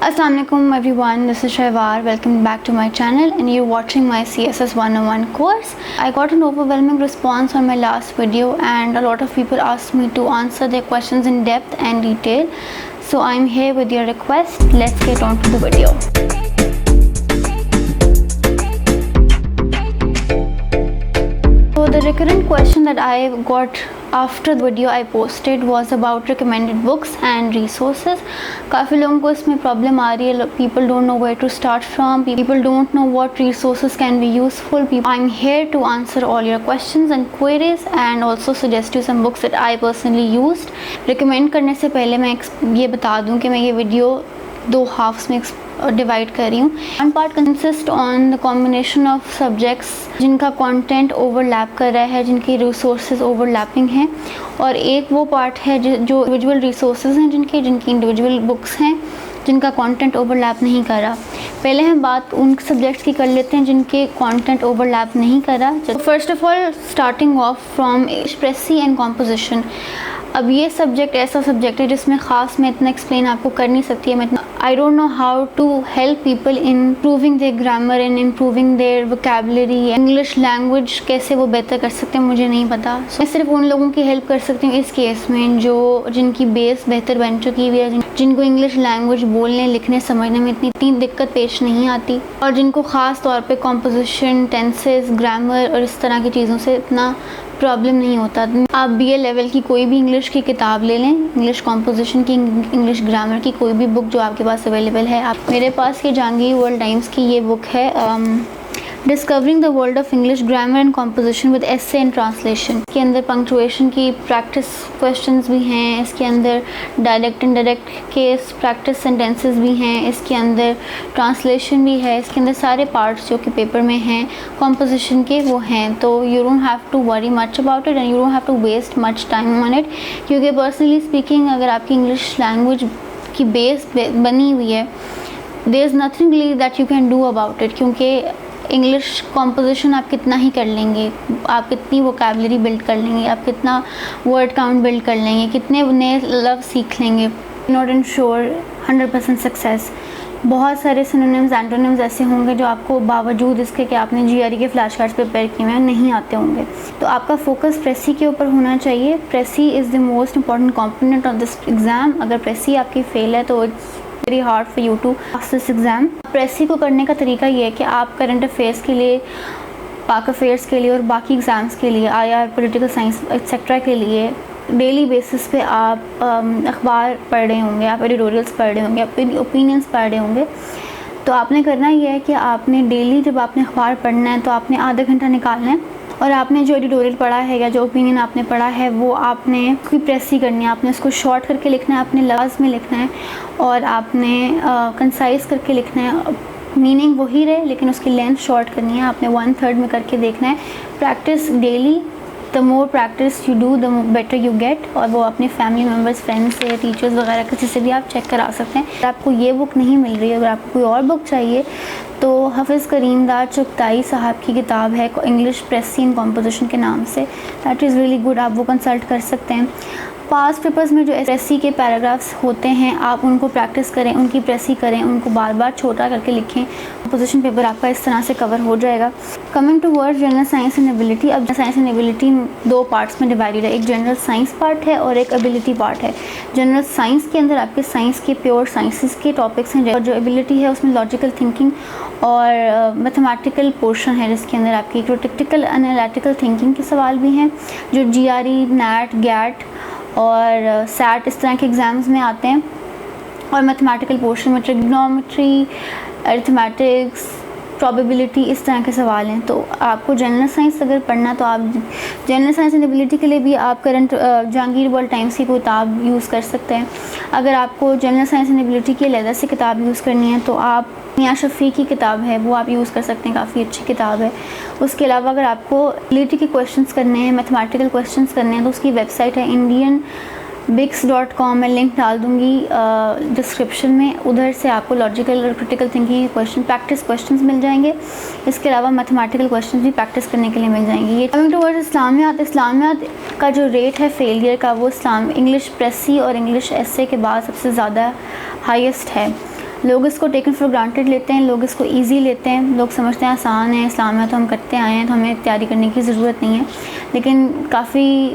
Assalamu alaikum everyone, this is Shahwar. Welcome back to my channel and you're watching my CSS 101 course. I got an overwhelming response on my last video and a lot of people asked me to answer their questions in depth and detail. So I'm here with your request. Let's get on to the video. So the recurrent question that I got after the video I posted was about recommended books and resources. काफ़ी लोगों को इसमें problem आ रही है. People don't know where to start from. People don't know what resources can be useful. I'm here to answer all your questions and queries and also suggest you some books that I personally used. Recommend करने से पहले मैं ये बता दूँ कि मैं ये वीडियो दो हाफ्स में डिवाइड कर रही हूँ. One part consist on the combination of subjects जिनका कंटेंट ओवरलैप कर रहा है, जिनकी रिसोर्सेज ओवरलैपिंग हैं, और एक वो पार्ट है जो इंडिविजुअल रिसोर्सेज हैं जिनकी इंडिविजुअल बुक्स हैं जिनका कंटेंट ओवरलैप नहीं कर रहा. पहले हम बात उन सब्जेक्ट्स की कर लेते हैं जिनके कंटेंट ओवरलैप नहीं कर रहा. First of all starting of from precis and composition. अब ये सब्जेक्ट ऐसा सब्जेक्ट है जिसमें ख़ास मैं इतना एक्सप्लेन आपको कर नहीं सकती है. I don't know how to help people in improving their grammar and improving their vocabulary. English language कैसे वो बेहतर कर सकते हैं मुझे नहीं पता. मैं सिर्फ उन लोगों की हेल्प कर सकती हूँ इस केस में जिनकी बेस बेहतर बन चुकी हुई है, जिनको इंग्लिश लैंग्वेज बोलने लिखने समझने में इतनी दिक्कत पेश नहीं आती, और जिनको ख़ास तौर पे कॉम्पोजिशन, टेंसेस, ग्रामर और इस तरह की चीज़ों से इतना प्रॉब्लम नहीं होता. आप BA लेवल की कोई भी इंग्लिश की किताब ले लें, इंग्लिश कॉम्पोजिशन की, इंग्लिश ग्रामर की कोई भी बुक जो आपके पास अवेलेबल है. आप मेरे पास ये जहांगीर वर्ल्ड टाइम्स की ये बुक है, discovering the world of English grammar and composition with essay and translation. इसके अंदर पंक्चुएशन की प्रैक्टिस क्वेश्चंस भी हैं, इसके अंदर डायरेक्ट एंड डायरेक्ट के प्रैक्टिस सेंटेंसेस भी हैं, इसके अंदर ट्रांसलेशन भी है, इसके अंदर सारे पार्ट्स जो कि पेपर में हैं कॉम्पोजिशन के वो हैं. तो you don't have to worry much about it and you don't have to waste much time on it, क्योंकि पर्सनली स्पीकिंग अगर आपकी इंग्लिश लैंग्वेज की बेस बनी हुई है, there is nothing really that you can do about it. क्योंकि English composition आप कितना ही कर लेंगे, आप कितनी वोकैबुलरी बिल्ड कर लेंगे, आप कितना वर्ड काउंट बिल्ड कर लेंगे, कितने नए लफ्ज़ सीख लेंगे, नॉट इंश्योर 100% सक्सेस. बहुत सारे सिनोनिम्स, एंटोनिम्स ऐसे होंगे जो आपको बावजूद इसके कि आपने GRE के फ्लैश कार्ड्स प्रिपेयर किए हुए हैं नहीं आते होंगे. तो आपका फोकस प्रेसी के ऊपर होना चाहिए. Precis is the most important component of this exam. अगर प्रेसी आपकी फेल है तो it's very hard for you to pass this exam. Precis को करने का तरीका ये है कि आप करंट अफेयर्स के लिए, पाक अफेयर्स के लिए और बाकी एग्ज़ाम्स के लिए, IR, पॉलिटिकल साइंस एक्सेट्रा के लिए डेली बेसिस पे आप अखबार पढ़ रहे होंगे, आप एडिटोरियल्स पढ़ रहे होंगे, अपनी ओपिनियंस पढ़ रहे होंगे. तो आपने करना ये है कि आपने डेली जब आपने अखबार पढ़ना है तो आपने आधा घंटा निकालना है और आपने जो एडिटोरियल पढ़ा है या जो ओपिनियन आपने पढ़ा है वो आपने कोई प्रेसी करनी है. आपने उसको शॉर्ट करके लिखना है, अपने लफ्ज़ में लिखना है और आपने कंसाइज करके लिखना है. मीनिंग वही रहे लेकिन उसकी लेंथ शॉर्ट करनी है. आपने 1/3 में करके देखना है. Practice daily, the more practice you do the better you get. और वो अपने फैमिली मेम्बर्स, फ्रेंड्स से, टीचर्स वगैरह किसी से भी आप चेक करा सकते हैं. अगर आपको ये बुक नहीं मिल रही है, अगर आपको कोई और बुक चाहिए तो हाफिज़ करीमदाद चुगताई साहब की किताब है इंग्लिश प्रेसी एंड कॉम्पोजिशन के नाम से. That is really good. आप वो कंसल्ट कर सकते हैं. पास्ट पेपर्स में जो प्रेसी के पैराग्राफ्स होते हैं आप उनको प्रैक्टिस करें, उनकी प्रेसी करें, उनको बार बार छोटा करके लिखें. कॉम्पोजिशन पेपर आपका इस तरह से कवर हो जाएगा. Coming to word general science and ability. अब साइंस एंड एबिलिटी दो पार्ट्स में डिवाइडेड है. एक जनरल साइंस पार्ट है और एक एबिलिटी पार्ट है. जनरल साइंस के अंदर आपके साइंस के प्योर साइंसेस के टॉपिक्स हैं और जो एबिलिटी है उसमें लॉजिकल थिंकिंग और मैथमेटिकल पोर्शन है जिसके अंदर आपकी क्रिटिकल एनालिटिकल थिंकिंग के सवाल भी हैं जो GRE, NAT, GAT और SAT इस तरह के एग्ज़ाम्स में आते हैं. और मैथमेटिकल पोर्शन में ट्रिग्नोमेट्री, अरिथमेटिक्स, प्रोबेबिलिटी इस तरह के सवाल हैं. तो आपको जनरल साइंस अगर पढ़ना तो आप जनरल साइंस एंड एबिलिटी के लिए भी आप करंट जहांगीर वर्ल्ड टाइम्स की किताब यूज़ कर सकते हैं. अगर आपको जनरल साइंस एंड एबिलिटी की अलग से किताब यूज़ करनी है तो आप मियां शफ़ी की किताब है वो आप यूज़ कर सकते हैं, काफ़ी अच्छी किताब है. उसके अलावा अगर आपको एबिलिटी के क्वेश्चंस करने हैं, मैथमेटिकल क्वेश्चंस करने हैं तो उसकी वेबसाइट है indianbix.com. मैं लिंक डाल दूँगी डिस्क्रिप्शन में. उधर से आपको लॉजिकल और क्रिटिकल थिंकिंग के क्वेश्चन, प्रैक्टिस क्वेश्चंस मिल जाएंगे. इसके अलावा मैथमेटिकल क्वेश्चंस भी प्रैक्टिस करने के लिए मिल जाएंगे. ये कमिंग टू वर्ड इस्लामियात. इस्लामियात का जो रेट है फेलियर का वो इंग्लिश प्रेसी और इंग्लिश एसे के बाद सबसे ज़्यादा हाईएस्ट है. लोग इसको टेकन फॉर ग्रांटेड लेते हैं, लोग इसको ईजी लेते हैं, लोग समझते हैं आसान है, इस्लाम में तो हम करते आए हैं तो हमें तैयारी करने की ज़रूरत नहीं है। लेकिन काफ़ी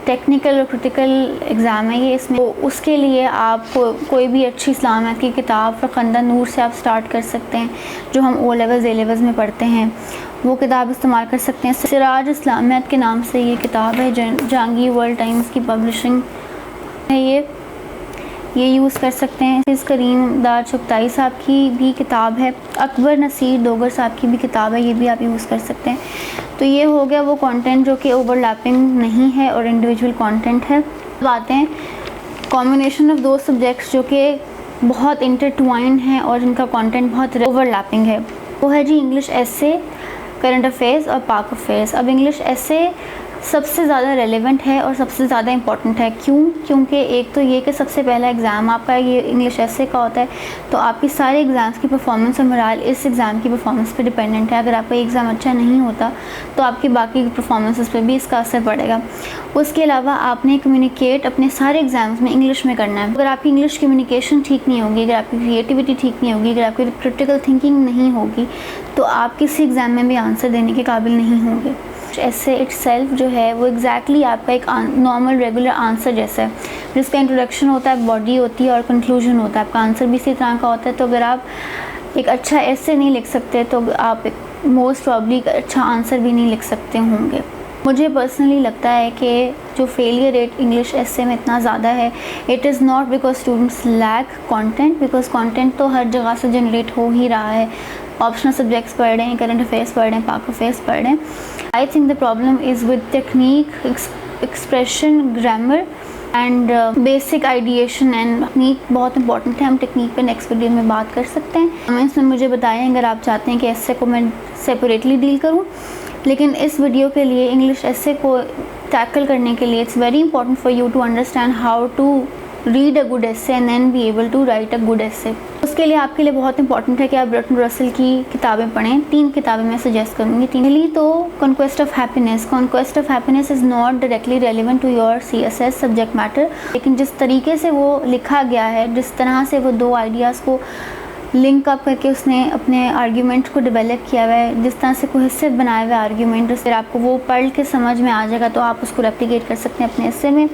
टेक्निकल और क्रिटिकल एग्ज़ाम है ये। इसमें उसके लिए आप कोई भी अच्छी इस्लामियत की किताब फ़रखंदा नूर से आप स्टार्ट कर सकते हैं, जो हम ओ लेवल्स ए लेवल्स में पढ़ते हैं, वो किताब इस्तेमाल कर सकते हैं। सिराज इस्लामियत के नाम से ये किताब है, जहांगीर वर्ल्ड टाइम्स की पब्लिशिंग है ये यूज़ कर सकते हैं। इस करीम दार चुगताई साहब की भी किताब है, अकबर नसीर डोगर साहब की भी किताब है, ये भी आप यूज़ कर सकते हैं। तो ये हो गया वो कंटेंट जो कि ओवरलैपिंग नहीं है और इंडिविजुअल कंटेंट है। अब आते हैं कॉम्बिनेशन ऑफ दो सब्जेक्ट्स जो कि बहुत इंटरट्वाइंड हैं और जिनका कंटेंट बहुत ओवरलैपिंग है, वो है जी इंग्लिश एसे, करंट अफेयर्स और पाक अफेयर्स। अब इंग्लिश एसे सबसे ज़्यादा रेलेवेंट है और सबसे ज़्यादा इंपॉर्टेंट है। क्यों? क्योंकि एक तो ये कि सबसे पहला एग्ज़ाम आपका ये इंग्लिश एसे का होता है, तो आपकी सारे एग्ज़ाम्स की परफॉर्मेंस और मोरल इस एग्ज़ाम की परफॉर्मेंस पे डिपेंडेंट है। अगर आपका एग्ज़ाम अच्छा नहीं होता तो आपकी बाकी परफॉर्मेंसेस पे भी इसका असर पड़ेगा। उसके अलावा आपने कम्युनिकेट अपने सारे एग्ज़ाम्स में इंग्लिश में करना है। अगर आपकी इंग्लिश कम्युनिकेशन ठीक नहीं होगी, अगर आपकी क्रिएटिविटी ठीक नहीं होगी, अगर आपकी क्रिटिकल थिंकिंग नहीं होगी, तो आप किसी एग्ज़ाम में भी आंसर देने के काबिल नहीं होंगे। ऐसे इटसेल्फ जो है वो एग्जैक्टली आपका एक नॉर्मल रेगुलर आंसर जैसा है, जिसका इंट्रोडक्शन होता है, बॉडी होती है और कंक्लूजन होता है। आपका आंसर भी इसी तरह का होता है। तो अगर आप एक अच्छा ऐसे नहीं लिख सकते तो आप मोस्ट प्रॉब्ली एक अच्छा आंसर भी नहीं लिख सकते होंगे। मुझे पर्सनली लगता है कि जो फेलियर रेट इंग्लिश एसे में इतना ज़्यादा है, it is not because students lack content, because content तो हर जगह से जनरेट हो ही रहा है। ऑप्शनल सब्जेक्ट्स पढ़ रहे हैं, करंट अफेयर्स पढ़ रहे हैं, पाक अफेयर्स पढ़ रहे हैं। I think the problem is with technique, expression, grammar and basic ideation and technique बहुत इंपॉर्टेंट है। हम टेक्निक पे नेक्स्ट वीडियो में बात कर सकते हैं। कमेंट्स में मुझे बताएं अगर आप चाहते हैं कि एसे को मैं सेपरेटली डील करूँ। लेकिन इस वीडियो के लिए इंग्लिश एसे को टैकल करने के लिए it's very important for you to understand how to read a good essay and then be able to write a good essay. उसके लिए आपके लिए बहुत इंपॉर्टेंट है कि आप बर्टन रसल की किताबें पढ़ें। 3 किताबें मैं सजेस्ट करूँगी। पहली तो conquest of happiness. Conquest of happiness is not directly relevant to your CSS subject matter, लेकिन जिस तरीके से वो लिखा गया है, जिस तरह से वो 2 आइडियाज़ को लिंक अप करके उसने अपने आर्ग्यूमेंट को डेवलप किया हुआ है, जिस तरह से कोहेसिव बनाया हुआ है आर्ग्यूमेंट, फिर आपको वो पढ़ के समझ में आ जाएगा तो आप उसको रेप्लिकेट कर सकते हैं अपने एसे में।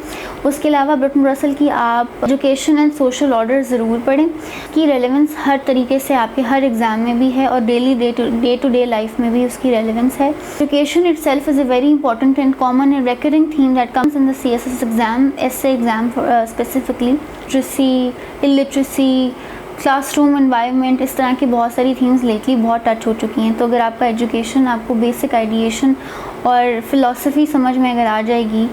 उसके अलावा बर्टन रसल की आप एजुकेशन एंड सोशल ऑर्डर ज़रूर पढ़ें, कि रेलेवेंस हर तरीके से आपके हर एग्ज़ाम में भी है और daily day to day life में भी उसकी रेलेवेंस है। Education itself is a very important and common and recurring theme that comes in the CSS exam, essay exam specifically. Literacy, illiteracy, classroom environment, इस तरह की बहुत सारी थीम्स लेटली बहुत टच हो चुकी हैं। तो अगर आपका एजुकेशन, आपको बेसिक आइडिएशन और फिलॉसफी समझ में अगर आ जाएगी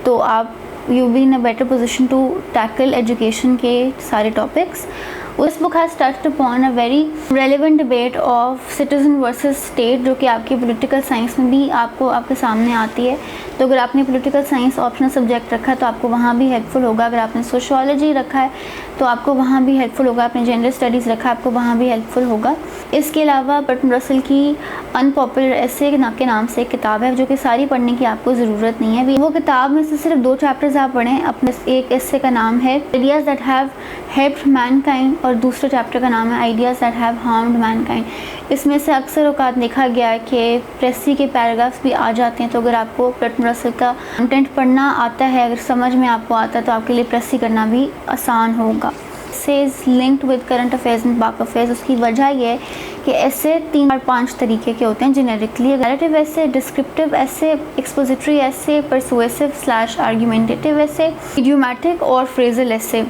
तो आप you be in a better position to tackle education के सारे topics. This book has touched upon a very relevant debate of citizen versus state, जो कि आपकी पॉलिटिकल साइंस में भी आपके सामने आती है। तो अगर आपने पॉलिटिकल साइंस ऑप्शनल सब्जेक्ट रखा है तो आपको वहाँ भी हेल्पफुल होगा। अगर आपने सोशियोलॉजी रखा है तो आपको वहाँ भी हेल्पफुल होगा। आपने जेंडर स्टडीज़ रखा है, आपको वहाँ भी हेल्पफुल होगा। इसके अलावा बर्टन रसल की अनपॉपुलर एसे के नाम से एक किताब है, जो कि सारी पढ़ने की आपको ज़रूरत नहीं है। वो किताब में से सिर्फ 2 चैप्टर्स आप पढ़ें। अपने एक एसे का नाम है ideas that have helped Mankind और दूसरे चैप्टर का नाम है ideas that have harmed Mankind. इसमें से अक्सर औकात देखा गया है कि प्रेसी के पैराग्राफ्स भी आ जाते हैं। तो अगर आपको बर्टन रसल का कंटेंट पढ़ना आता है, अगर समझ में आपको आता है, तो आपके लिए प्रेसी करना भी आसान होगा। Essay is linked with current affairs and Pak affairs. उसकी वजह यह है कि ऐसे 3 और 5 तरीके के होते हैं जेनेरिकली। नैरेटिव एसे, डिस्क्रिप्टिव एसे, एक्सपोजिटरी एसे, परसुएसिव / आर्गुमेंटेटिव एसे, इडियोमैटिक और फ्रेजल एसे।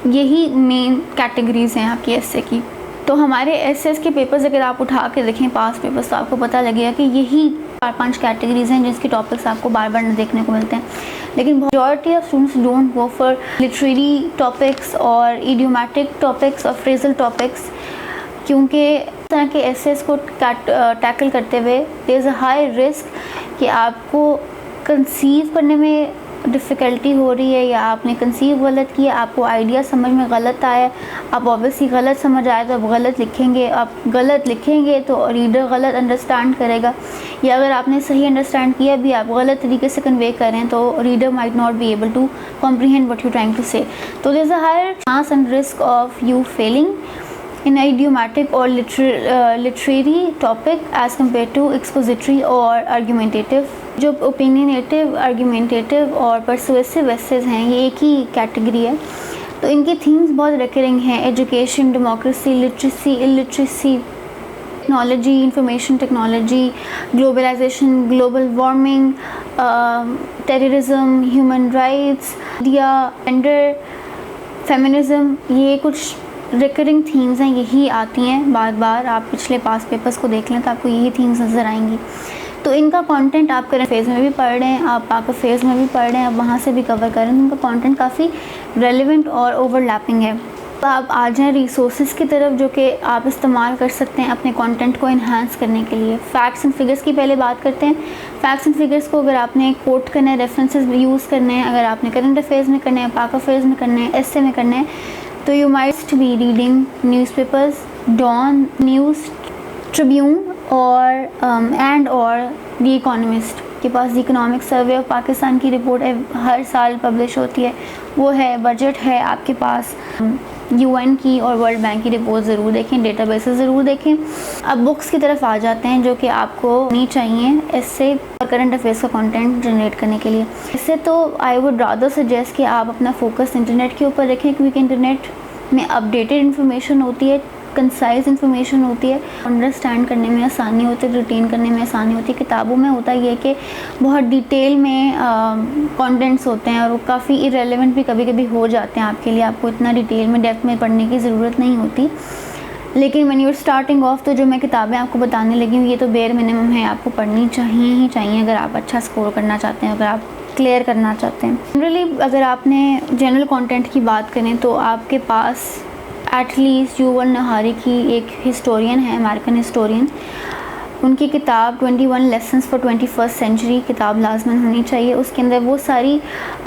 यही मेन कैटेगरीज हैं आपकी एसे की। तो हमारे एसेस के पेपर्स अगर आप उठा के देखें पास पेपर्स, तो आपको पता लगेगा कि यही 4-5 कैटेगरीज हैं जिसके टॉपिक्स आपको बार बार देखने को मिलते हैं। लेकिन majority of students don't go for literary topics और इडियोमैटिक टॉपिक्स और फ्रेजल टॉपिक्स, क्योंकि इस तरह के एसेस को टैकल करते हुए there is a high risk कि आपको कंसीव करने में डिफ़िकल्टी हो रही है, या आपने कंसीव गलत किया, आपको आइडिया समझ में गलत आया, आप ऑब्वियसली गलत समझ आए तो आप गलत लिखेंगे। आप गलत लिखेंगे तो रीडर गलत अंडरस्टैंड करेगा, या अगर आपने सही अंडरस्टैंड किया भी, आप गलत तरीके से कन्वे करें तो reader might not be able to comprehend what you trying to say. तो there is a higher chance and risk of you failing in a idiomatic or literary topic as compared to expository or argumentative. जो opinionative, argumentative और persuasive essays हैं ये एक ही category है, तो इनकी themes बहुत रिकरिंग हैं: education, democracy, literacy, illiteracy, technology, information technology, globalisation, global warming, terrorism, human rights, India, gender, feminism. ये कुछ रिकरिंग थीम्स हैं, यही आती हैं बार बार। आप पिछले पास पेपर्स को देख लें तो आपको यही थीम्स नज़र आएंगी। तो इनका कंटेंट आप करंट अफेयर्स में भी पढ़ रहे हैं, आप पाक अफेयर्स में भी पढ़ रहे हैं, आप वहाँ से भी कवर कर रहे हैं। इनका कंटेंट काफ़ी रेलेवेंट और ओवरलैपिंग है। तो आप आ जाएँ रिसोर्सेज की तरफ जो कि आप इस्तेमाल कर सकते हैं अपने कंटेंट को इन्हांस करने के लिए। फैक्ट्स एंड फिगर्स की पहले बात करते हैं। फैक्ट्स एंड फिगर्स को अगर आपने कोट करना है, रेफरेंसेस यूज़ करने हैं, अगर आपने करंट अफेयर्स में करने हैं, पाक अफेयर्स में करने हैं, एस्से में करने हैं, तो you might be reading newspapers, Dawn, News, Tribune और द इकोनॉमिस्ट के पास इकोनॉमिक सर्वे ऑफ पाकिस्तान की रिपोर्ट हर साल पब्लिश होती है, वो है। बजट है आपके पास, UN की और वर्ल्ड बैंक की रिपोर्ट ज़रूर देखें, डेटाबेसेस ज़रूर देखें। अब बुक्स की तरफ आ जाते हैं जो कि आपको नहीं चाहिए इससे और करंट अफेयर्स का कंटेंट जनरेट करने के लिए। इससे तो आई वुड रादर सजेस्ट कि आप अपना फोकस इंटरनेट के ऊपर रखें, क्योंकि इंटरनेट में अपडेटेड इन्फॉर्मेशन होती है, कंसाइज इन्फॉर्मेशन होती है, अंडरस्टैंड करने में आसानी होती है, रिटेन करने में आसानी होती है। किताबों में होता ये है कि बहुत डिटेल में कंटेंट्स होते हैं और वो काफ़ी इरेलेवेंट भी कभी कभी हो जाते हैं आपके लिए, आपको इतना डिटेल में डेप्थ में पढ़ने की ज़रूरत नहीं होती। लेकिन व्हेन यू स्टार्टिंग ऑफ, तो जो मैं किताबें आपको बताने लगी हूँ ये तो बेयर मिनिमम है, आपको पढ़नी चाहिए ही चाहिए अगर आप अच्छा स्कोर करना चाहते हैं, अगर आप क्लियर करना चाहते हैं। जनरली अगर आपने जनरल कंटेंट की बात करें तो आपके पास एटलीस्ट युवल नहारी की एक हिस्टोरियन है, अमेरिकन हिस्टोरियन, उनकी किताब 21 लेसन्स फॉर 21st सेंचुरी किताब लाजमन होनी चाहिए। उसके अंदर वो सारी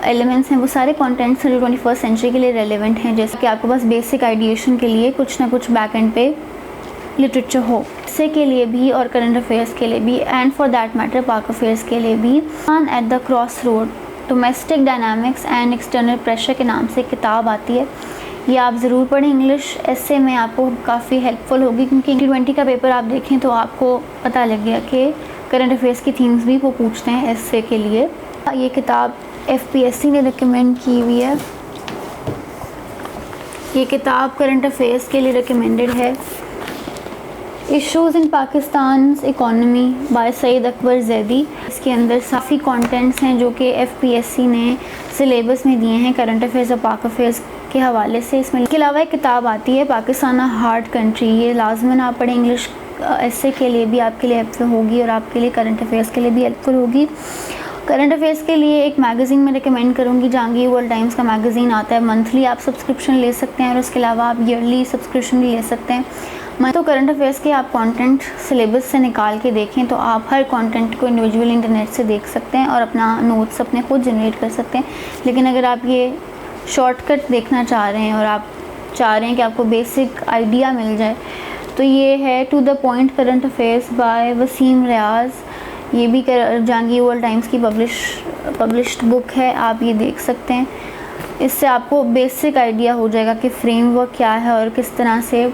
एलिमेंट्स हैं, वो सारे कंटेंट्स हैं जो 21st सेंचुरी के लिए रेलेवेंट हैं, जैसे कि आपके पास बेसिक आइडिएशन के लिए कुछ ना कुछ बैक एंड पे लिटरेचर हो, इससे के लिए भी और करंट अफेयर्स के लिए भी, एंड फॉर दैट मैटर पाक अफेयर्स के लिए भी। At the cross road, domestic dynamics and external pressure के नाम से किताब आती है, ये आप ज़रूर पढ़ें। इंग्लिश एस्से में आपको काफ़ी हेल्पफुल होगी, क्योंकि 2020 का पेपर आप देखें तो आपको पता लग गया कि करंट अफेयर्स की थीम्स भी वो पूछते हैं एस्से के लिए। ये किताब FPSC ने रिकमेंड की हुई है, ये किताब करंट अफेयर्स के लिए रिकमेंडेड है। Issues in Pakistan economy by Saeed Akbar Zaidi, इसके अंदर काफ़ी कंटेंट्स हैं जो कि FPSC ने सिलेबस में दिए हैं करंट अफेयर्स और पाक अफेयर्स के हवाले से। इसके अलावा एक किताब आती है पाकिस्तान अ हार्ड कंट्री, ये लाजमन आप पढ़ें। इंग्लिश एस्से के लिए भी आपके लिए हेल्पफुल होगी और आपके लिए करंट अफेयर्स के लिए भी हेल्पफुल होगी। करंट अफेयर्स के लिए एक मैगज़ीन में रिकमेंड करूँगी, जहांगीर वर्ल्ड टाइम्स का मैगज़ीन आता है, मंथली आप सब्सक्रिप्शन ले सकते हैं और उसके अलावा आप ईयरली सब्सक्रिप्शन भी ले सकते हैं। मैं तो करंट अफेयर्स के आप कंटेंट सिलेबस से निकाल के देखें तो आप हर कंटेंट को इंडिविजुअली इंटरनेट से देख सकते हैं और अपना नोट्स अपने खुद जनरेट कर सकते हैं। लेकिन अगर आप ये शॉर्टकट देखना चाह रहे हैं और आप चाह रहे हैं कि आपको बेसिक आइडिया मिल जाए, तो ये है to the point current affairs by Waseem Riaz. ये भी जहांगीर वर्ल्ड टाइम्स की पब्लिश्ड बुक है, आप ये देख सकते हैं। इससे आपको बेसिक आइडिया हो जाएगा कि फ्रेमवर्क क्या है और किस तरह से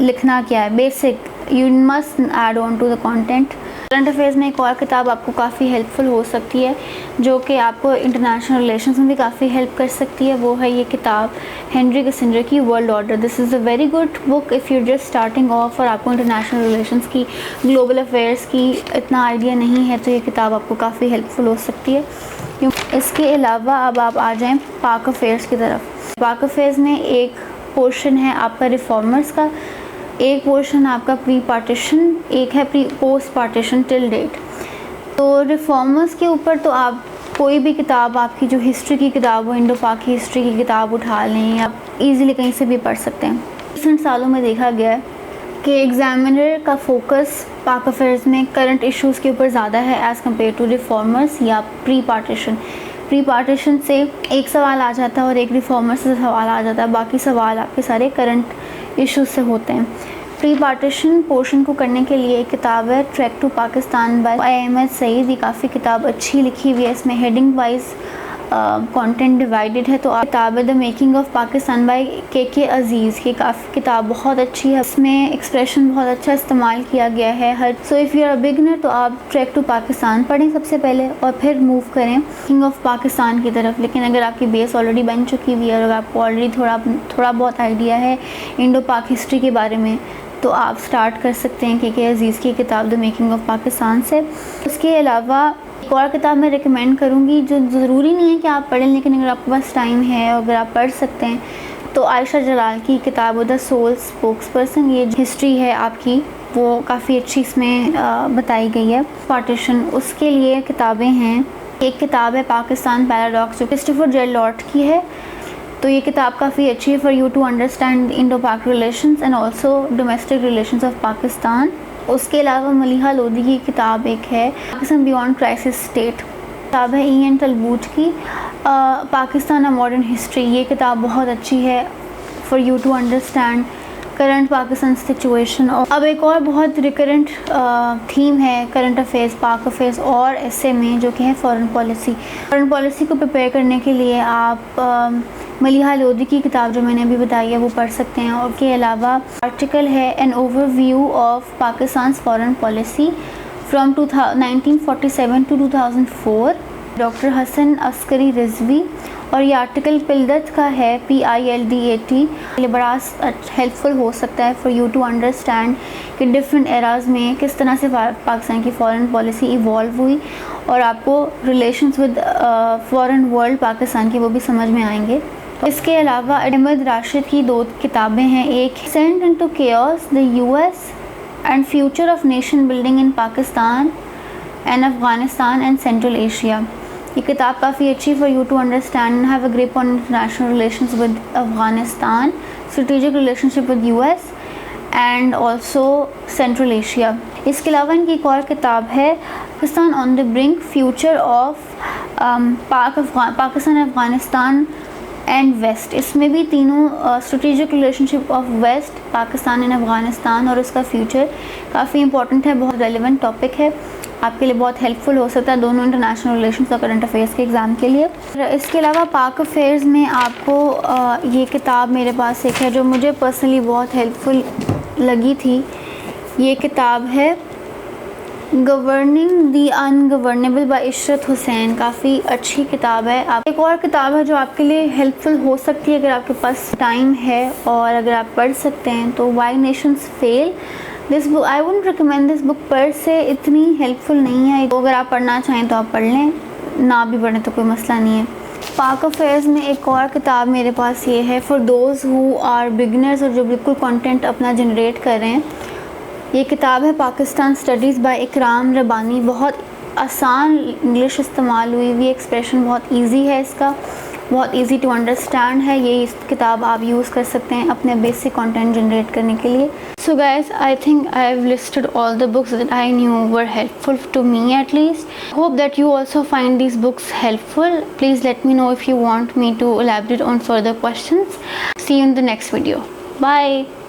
लिखना क्या है, basic. You must add on to the content. Current affairs में एक और किताब आपको काफ़ी हेल्पफुल हो सकती है जो कि आपको इंटरनेशनल रिलेशंस में भी काफ़ी हेल्प कर सकती है, वो है ये किताब हेनरी किसिंजर की world order. This is a very good book if you just starting of और आपको इंटरनेशनल रिलेशंस की, ग्लोबल अफेयर्स की इतना आइडिया नहीं है, तो ये किताब आपको काफ़ी हेल्पफुल हो सकती है। इसके अलावा अब आप आ जाएँ पाक अफेयर्स की तरफ। पाक अफेयर्स में एक पोर्शन है आपका रिफॉर्मर्स का, एक पोर्शन आपका प्री पार्टीशन, एक है pre post partition till date. तो रिफॉर्मर्स के ऊपर तो आप कोई भी किताब, आपकी जो हिस्ट्री की किताब हो, इंडो पाक की हिस्ट्री की किताब उठा लें, आप इजीली कहीं से भी पढ़ सकते हैं। रिसेंट सालों में देखा गया है कि एग्जामिनर का फोकस पाक अफेयर्स में करंट इश्यूज़ के ऊपर ज़्यादा है एज़ कम्पेयर टू रिफॉर्मर्स या प्री पार्टीशन। प्री पार्टीशन से एक सवाल आ जाता है और एक रिफॉर्मर से सवाल आ जाता है, बाकी सवाल आपके सारे करंट इश्यूज से होते हैं। प्री पार्टीशन पोर्शन को करने के लिए एक किताब है trek to Pakistan by Ahmed Saeed. ये काफ़ी किताब अच्छी लिखी हुई है, इसमें हेडिंग वाइज कंटेंट डिवाइडेड है। तो आप किताब है the making of Pakistan by K Aziz की काफ़ी किताब बहुत अच्छी है, इसमें एक्सप्रेशन बहुत अच्छा इस्तेमाल किया गया है हर। So if you are a beginner तो आप ट्रैक टू पाकिस्तान पढ़ें सबसे पहले और फिर मूव करें किंग ऑफ पाकिस्तान की तरफ। लेकिन अगर आपकी बेस ऑलरेडी बन चुकी हुई है और आपको ऑलरेडी थोड़ा बहुत आइडिया है इंडो पाक हिस्ट्री के बारे में, तो आप स्टार्ट कर सकते हैं के अजीज़ की किताब द मेकिंग ऑफ पाकिस्तान से। उसके अलावा एक और किताब मैं रिकमेंड करूँगी जो ज़रूरी नहीं है कि आप पढ़ें, लेकिन अगर आपके पास टाइम है और अगर आप पढ़ सकते हैं तो आयशा जलाल की किताब द सोल स्पोक्सपर्सन, ये हिस्ट्री है आपकी, वो काफ़ी अच्छी इसमें बताई गई है। पार्टीशन, उसके लिए किताबें हैं। एक किताब है पाकिस्तान पैराडॉक्स जो क्रिस्टोफर जे लॉर्ट की है, तो ये किताब काफ़ी अच्छी है for you to understand Indo Pak relations and also domestic relations of Pakistan. उसके अलावा मलिहा लोधी की किताब एक है पाकिस्तान बियॉन्ड क्राइसिस स्टेट, किताब है ई एन टलबूट की पाकिस्तान अ मॉडर्न हिस्ट्री। ये किताब बहुत अच्छी है for you to understand current Pakistan situation. अब एक और बहुत रिकरेंट थीम है करंट अफेयर्स, पाक अफेयर्स और ऐसे में जो कि है फॉरेन पॉलिसी। फॉरेन पॉलिसी को प्रिपेयर करने के लिए आप मलिहा लोधी की किताब जो मैंने अभी बताई है वो पढ़ सकते हैं। और के अलावा आर्टिकल है an overview of Pakistan foreign policy from 1947 to 2004, doctor Hasan Askari Rizvi. और ये आर्टिकल पिलदत का है PILDAT, ये बड़ा हेल्पफुल हो सकता है फॉर यू टू अंडरस्टैंड कि डिफरेंट एराज में किस तरह से पाकिस्तान की फ़ॉरेन पॉलिसी इवॉल्व हुई और आपको relations with foreign world Pakistan की वो भी समझ में आएंगे। इसके अलावा अहमद राशिद की 2 किताबें हैं, एक sent into chaos the US and future of nation building in Pakistan and Afghanistan and Central Asia. ये किताब काफ़ी अच्छी for you to understand and have a grip on international relations with Afghanistan, strategic relationship with US and also Central Asia. इसके अलावा इनकी एक और किताब है Pakistan on the brink, future of Pakistan Afghanistan and West. इसमें भी तीनों strategic relationship of waste, Pakistan and Afghanistan और उसका फ्यूचर काफ़ी इंपॉर्टेंट है, बहुत रेलिवेंट टॉपिक है, आपके लिए बहुत हेल्पफुल हो सकता है दोनों इंटरनेशनल रिलेशंस और करंट अफेयर्स के एग्ज़ाम के लिए। इसके अलावा पाक अफेयर्स में आपको ये किताब मेरे पास एक है जो मुझे पर्सनली बहुत हेल्पफुल लगी थी। ये किताब है गवर्निंग दी अनगवर्नेबल बाय इशरत हुसैन, काफ़ी अच्छी किताब है। आप एक और किताब है जो आपके लिए हेल्पफुल हो सकती है अगर आपके पास टाइम है और अगर आप पढ़ सकते हैं, तो why nations fail. This book I wouldn't recommend this book, पर से इतनी हेल्पफुल नहीं है, तो अगर आप पढ़ना चाहें तो आप पढ़ लें, ना भी पढ़ें तो कोई मसला नहीं है। पाक अफेयर्स में एक और किताब मेरे पास ये है for those who are beginners और जो बिल्कुल कंटेंट अपना जनरेट कर रहे हैं। ये किताब है पाकिस्तान स्टडीज़ बाय इकराम रबानी, बहुत आसान इंग्लिश इस्तेमाल हुई हुई, एक्सप्रेशन बहुत इजी है इसका, बहुत इजी टू अंडरस्टैंड है। ये इस किताब आप यूज़ कर सकते हैं अपने बेसिक कंटेंट जनरेट करने के लिए। So guys, I think I have listed all the books that I knew were helpful to me at least. Hope that you also find these books helpful. Please let me know if you want me to elaborate on further questions. See you in the next video. Bye.